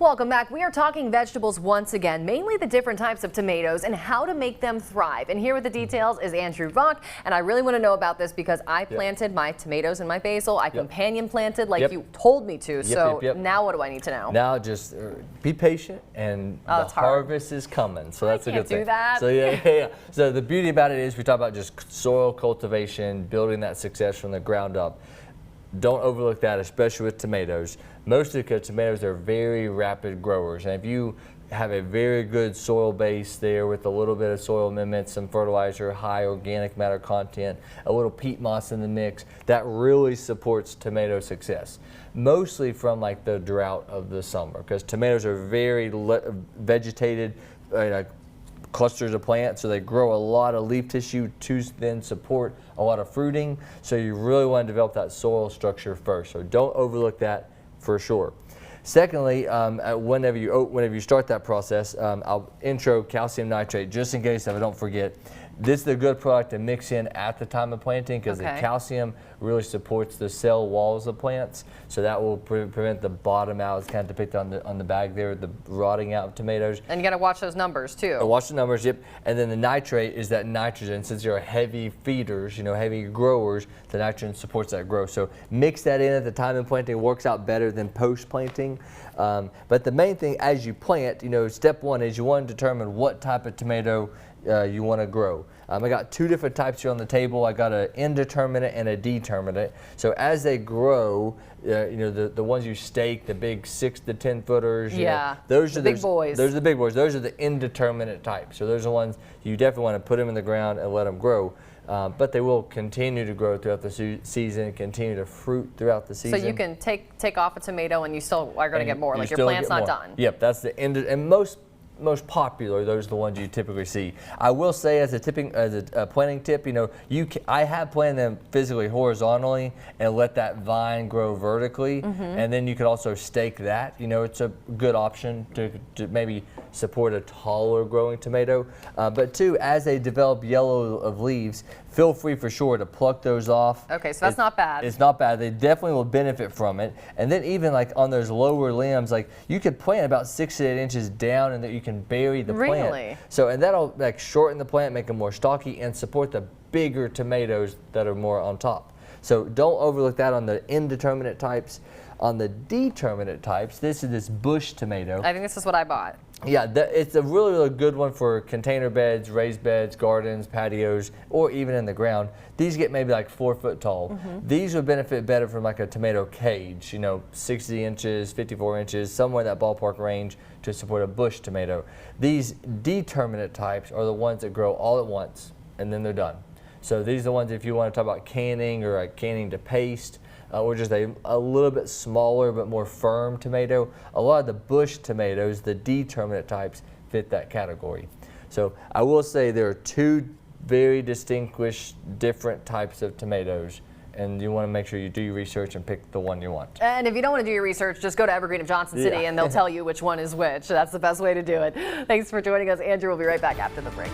Welcome back. We are talking vegetables once again, mainly the different types of tomatoes and how to make them thrive. And here with the details is Andrew Valk, and I really want to know about this because I planted my tomatoes and my basil. I companion planted like you told me to. So now what do I need to know? Now just be patient, and the harvest is coming. So that's a good thing. Do that. So So the beauty about it is we talk about just soil cultivation, building that success from the ground up. Don't overlook that, especially with tomatoes. Mostly because tomatoes are very rapid growers, and if you have a very good soil base there with a little bit of soil amendment, some fertilizer, high organic matter content, a little peat moss in the mix, that really supports tomato success. Mostly from like the drought of the summer, because tomatoes are very vegetated, clusters of plants, so they grow a lot of leaf tissue to then support a lot of fruiting. So you really want to develop that soil structure first. So don't overlook that for sure. Secondly, whenever you start that process, I'll intro calcium nitrate just in case if I don't forget. This is a good product to mix in at the time of planting because the calcium really supports the cell walls of plants, so that will prevent the bottom out. It's kind of depicted on the bag there, the rotting out of tomatoes. And you got to watch those numbers too. Watch the numbers, yep. And then the nitrate is that nitrogen. Since you're heavy feeders, heavy growers, the nitrogen supports that growth. So mix that in at the time of planting. Works out better than post planting. But the main thing as you plant, step one is you want to determine what type of tomato you want to grow. I got two different types here on the table. I got an indeterminate and a determinate. So as they grow, the ones you stake, the big 6 to 10 footers, those are the big boys. Those are the big boys. Those are the indeterminate types. So those are the ones you definitely want to put them in the ground and let them grow. But they will continue to grow throughout the season, continue to fruit throughout the season. So you can take off a tomato and you still are going to get more, like your plant's not done. Yep, that's the end. And most popular, those are the ones you typically see. I will say as a planting tip, I have planted them physically horizontally and let that vine grow vertically, and then you could also stake that. It's a good option to maybe support a taller growing tomato. But two, as they develop yellow of leaves, feel free for sure to pluck those off. Okay, so that's not bad. It's not bad. They definitely will benefit from it. And then even like on those lower limbs, like you could plant about 6 to 8 inches down, and that you can bury the plant. Really? So, and that'll like shorten the plant, make them more stocky, and support the bigger tomatoes that are more on top. So don't overlook that on the indeterminate types. On the determinate types, this is this bush tomato. I think this is what I bought. Yeah, it's a really, really good one for container beds, raised beds, gardens, patios, or even in the ground. These get maybe like 4 foot tall. These would benefit better from like a tomato cage, 60 inches, 54 inches, somewhere in that ballpark range to support a bush tomato. These determinate types are the ones that grow all at once and then they're done. So these are the ones if you want to talk about canning or like canning to paste, or just a little bit smaller but more firm tomato. A lot of the bush tomatoes, the determinate types, fit that category. So I will say there are two very distinguished different types of tomatoes, and you want to make sure you do your research and pick the one you want. And if you don't want to do your research, just go to Evergreen of Johnson City and they'll tell you which one is which. That's the best way to do it. Thanks for joining us. Andrew will be right back after the break.